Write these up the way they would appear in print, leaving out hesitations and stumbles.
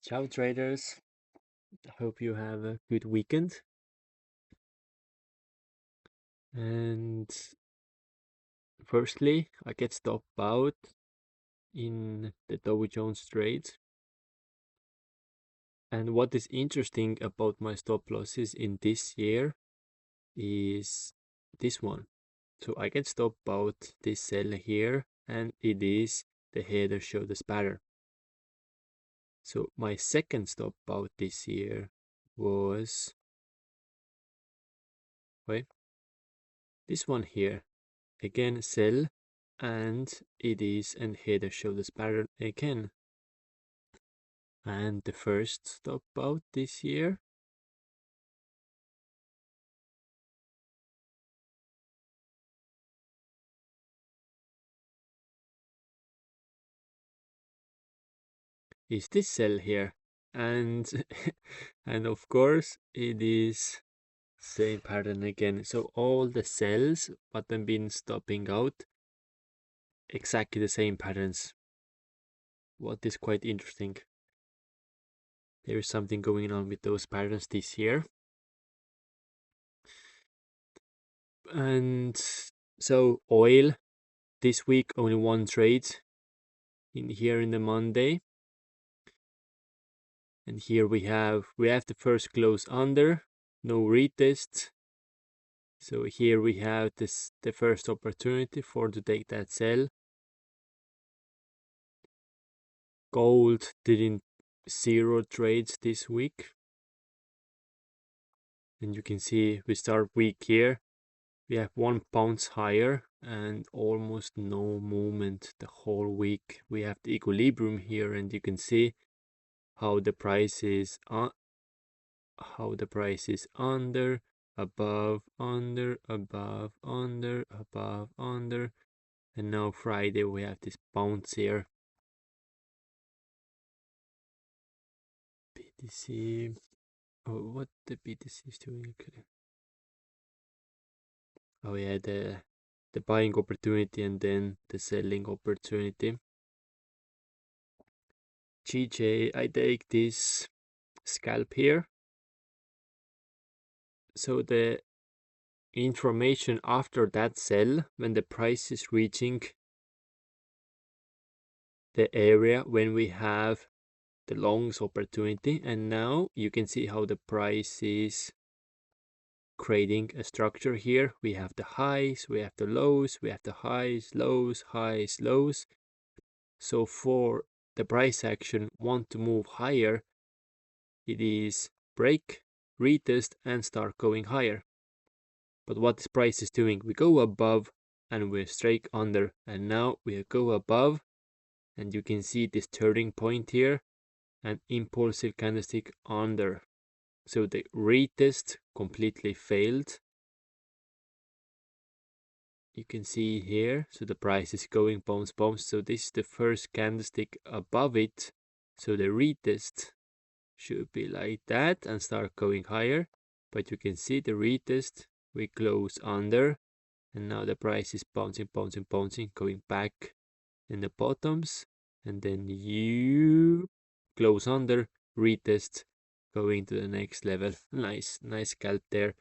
Ciao traders, hope you have a good weekend. And firstly, I get stopped out in the Dow Jones trades. And what is interesting about my stop losses in this year is this one. So I get stopped out this sell here, and it is the header shoulders pattern. So my second stop out this year was this one here. Again, sell, and it is and header shoulders pattern again. And the first stop out this year is this sell here, and and of course it is same pattern again. So all the cells but then been stopping out exactly the same patterns. What is quite interesting. There is something going on with those patterns this year. And so oil this week only one trade in here in the Monday. And here we have the first close under, no retest. So here we have the first opportunity to take that sell. Gold didn't zero trades this week. And you can see we start weak here. We have 1 pound higher and almost no movement the whole week. We have the equilibrium here, and you can see how the price is under, above, under, above, under, above, under, and now Friday we have this bounce here. BTC, oh, what the BTC is doing? Oh yeah, the buying opportunity and then the selling opportunity. GJ, I take this scalp here. So the information after that sell, when the price is reaching the area when we have the longs opportunity, and now you can see how the price is creating a structure here. We have the highs, we have the lows, we have the highs, lows, highs, lows. So for the price action want to move higher, it is break, retest, and start going higher. But what this price is doing, we go above and we strike under, and now we go above, and you can see this turning point here, an impulsive candlestick under. So the retest completely failed. You can see here, so the price is going bounce. So this is the first candlestick above it. So the retest should be like that and start going higher. But you can see the retest, we close under, and now the price is bouncing, going back in the bottoms, and then you close under, retest, going to the next level. Nice scalp there.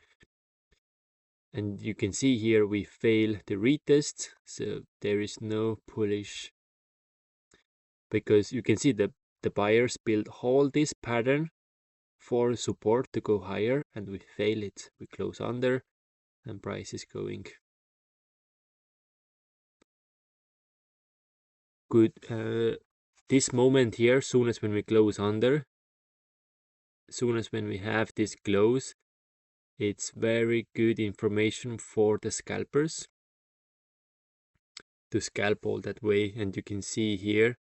And you can see here we fail the retest, so there is no bullish, because you can see the buyers build all this pattern for support to go higher, and we fail it. We close under and price is going good. This moment here, soon as when we close under, soon as when we have this close, it's very good information for the scalpers to scalp all that way. And you can see here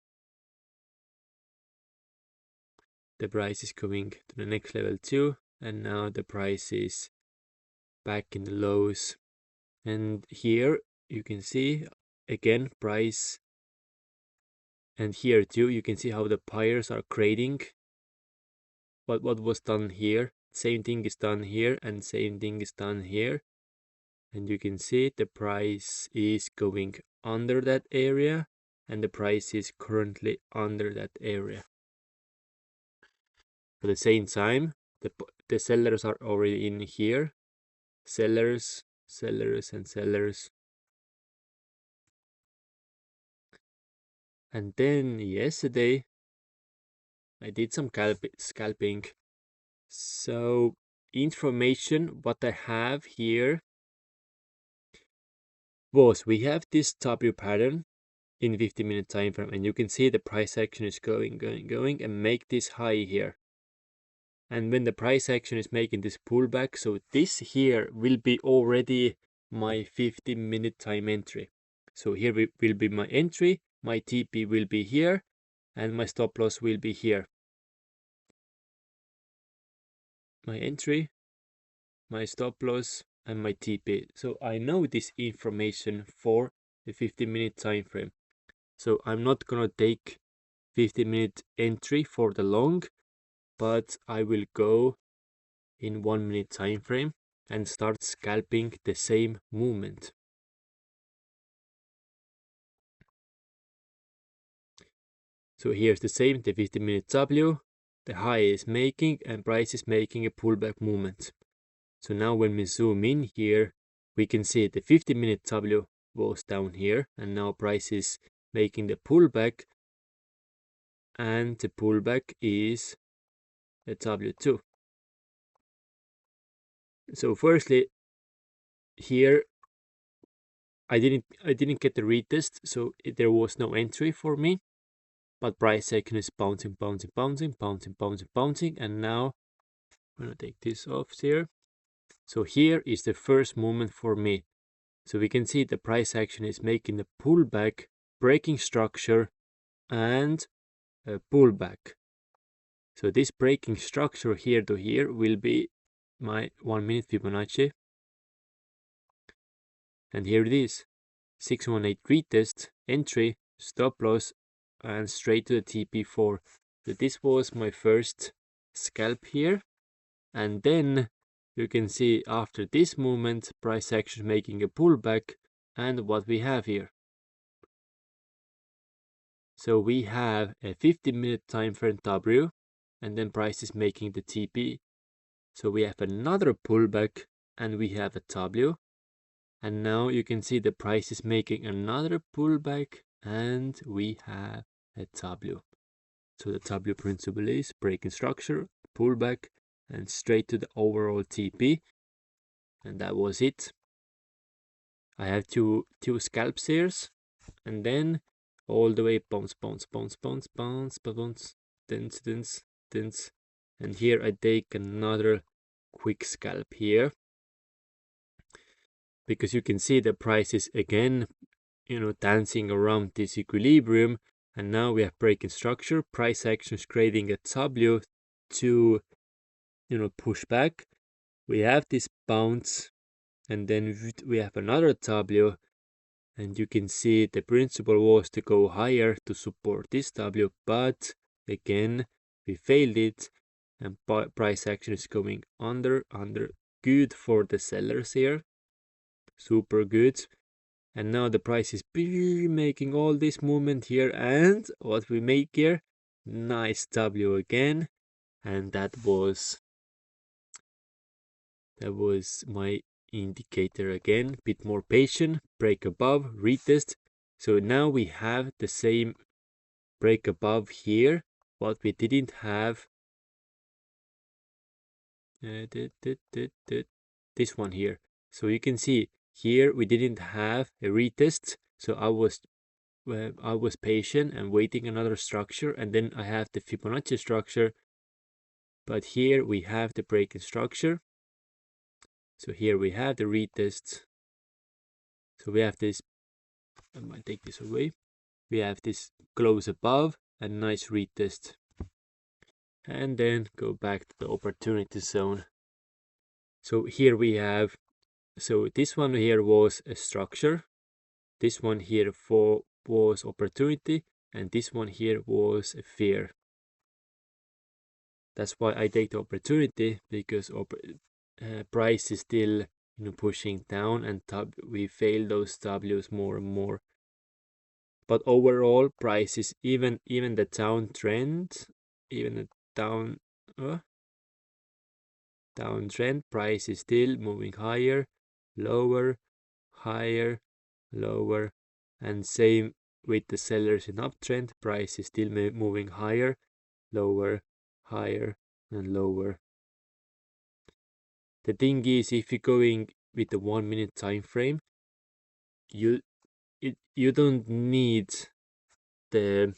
the price is going to the next level too, and now the price is back in the lows. And here you can see again price, and here too you can see how the buyers are creating what was done here. Same thing is done here and same thing is done here, and you can see the price is going under that area and the price is currently under that area. At the same time, the sellers are already in here. Sellers, sellers, and sellers. And then yesterday, I did some scalping. So information, what I have here was we have this W pattern in 50-minute time frame, and you can see the price action is going and make this high here. And when the price action is making this pullback, so this here will be already my 50-minute time entry. So here will be my entry, my TP will be here, and my stop loss will be here. My entry, my stop loss, and my TP. So I know this information for the 50-minute time frame. So I'm not gonna take 50-minute entry for the long, but I will go in 1-minute time frame and start scalping the same movement. So here's the same, the 50-minute W, the high is making and price is making a pullback movement. So now when we zoom in here, we can see the 50-minute W was down here, and now price is making the pullback, and the pullback is the W2. So firstly, here I didn't get the retest, so there was no entry for me. But price action is bouncing, and now I'm gonna take this off here. So here is the first movement for me. So we can see the price action is making a pullback, breaking structure, and a pullback. So this breaking structure here to here will be my 1-minute Fibonacci. And here it is, 618 retest, entry, stop loss, and straight to the TP4. So this was my first scalp here. And then you can see after this movement, price action making a pullback, and what we have here. So we have a 50-minute time frame W, and then price is making the TP. So we have another pullback, and we have a W. And now you can see the price is making another pullback, and we have a W. So the W principle is breaking structure, pullback, and straight to the overall TP. And that was it. I have two scalps here, and then all the way bounce, dance. And here I take another quick scalp here, because you can see the price is again, dancing around this equilibrium. And now we have breaking structure, price action is creating a W to, push back. We have this bounce, and then we have another W, and you can see the principle was to go higher to support this W, but again we failed it, and price action is going under. Good for the sellers here, super good. And now the price is making all this movement here, and what we make here, nice W again. And that was my indicator again. Bit more patient, break above, retest. So now we have the same break above here, what we didn't have this one here. So you can see here we didn't have a retest, so I was patient and waiting another structure, and then I have the Fibonacci structure. But here we have the breaking structure. So here we have the retest. So we have this, I might take this away. We have this close above and nice retest. And then go back to the opportunity zone. So here we have, so this one here was a structure. This one here was opportunity, and this one here was a fear. That's why I take the opportunity, because price is still pushing down, and we fail those W's more and more. But overall, price is even the downtrend, even the down uh, downtrend, price is still moving higher, lower, higher, lower, and same with the sellers in uptrend, price is still moving higher, lower, higher, and lower. The thing is, if you're going with the 1 minute time frame, you you don't need the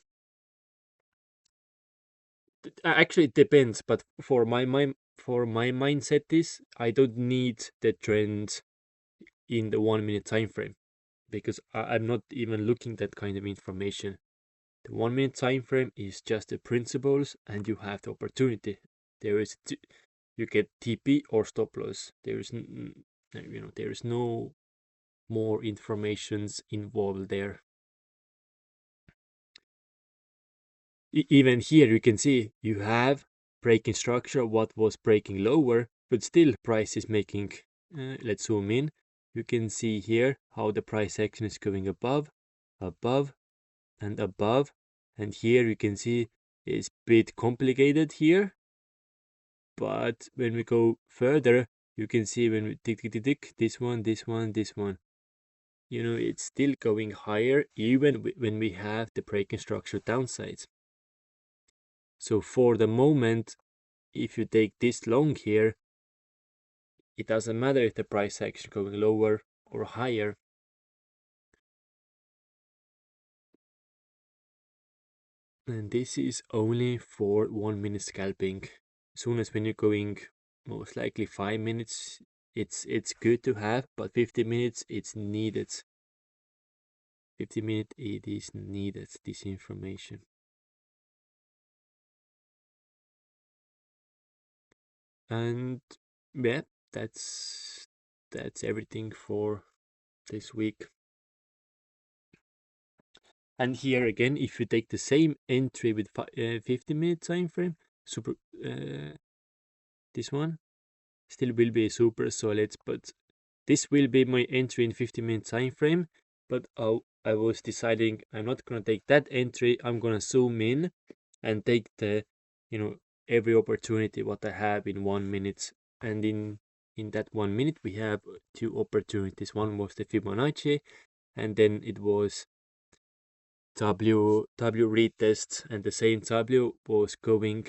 actually it depends, but for my mindset is I don't need the trend in the 1 minute time frame because I'm not even looking that kind of information. The 1 minute time frame is just the principles and you have the opportunity. There is you get TP or stop loss. There is there is no more informations involved there. Even here you can see you have breaking structure what was breaking lower, but still price is making let's zoom in. You can see here how the price action is going above, above, and above, and here you can see it's a bit complicated here, but when we go further you can see when we tick tick tick tick this one, this one, this one, it's still going higher even when we have the breaking structure downsides. So for the moment, if you take this long here, it doesn't matter if the price action going lower or higher. And this is only for 1 minute scalping. As soon as when you're going most likely 5 minutes, it's good to have, but 50 minutes it's needed. 50 minutes it is needed, this information. And yeah, that's everything for this week. And here again, if you take the same entry with 50-minute time frame, super this one still will be super solid, but this will be my entry in 50-minute time frame. But I was deciding I'm not gonna take that entry. I'm gonna zoom in and take the every opportunity what I have in 1 minute. And in that 1 minute we have two opportunities. One was the Fibonacci, and then it was W retest, and the same W was going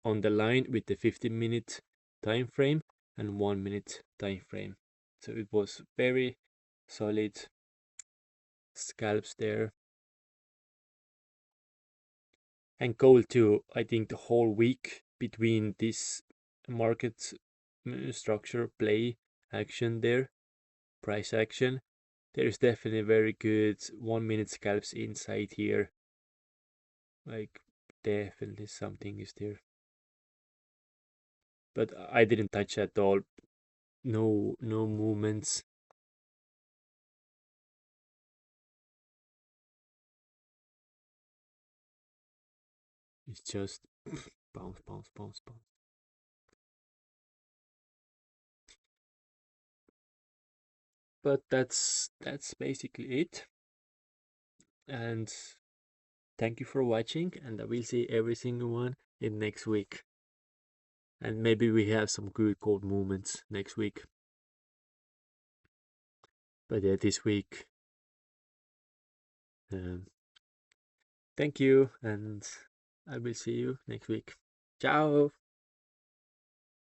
on the line with the 15-minute time frame and 1 minute time frame. So it was very solid scalps there. And gold too. I think the whole week between this market structure play action there, price action, there is definitely very good 1 minute scalps inside here. Like definitely something is there. But I didn't touch at all. No movements. It's just bounce, bounce, bounce, bounce. But that's basically it. And thank you for watching, and I will see every single one in next week. And maybe we have some good gold movements next week. But yeah, this week. Um, thank you, and I will see you next week. Ciao.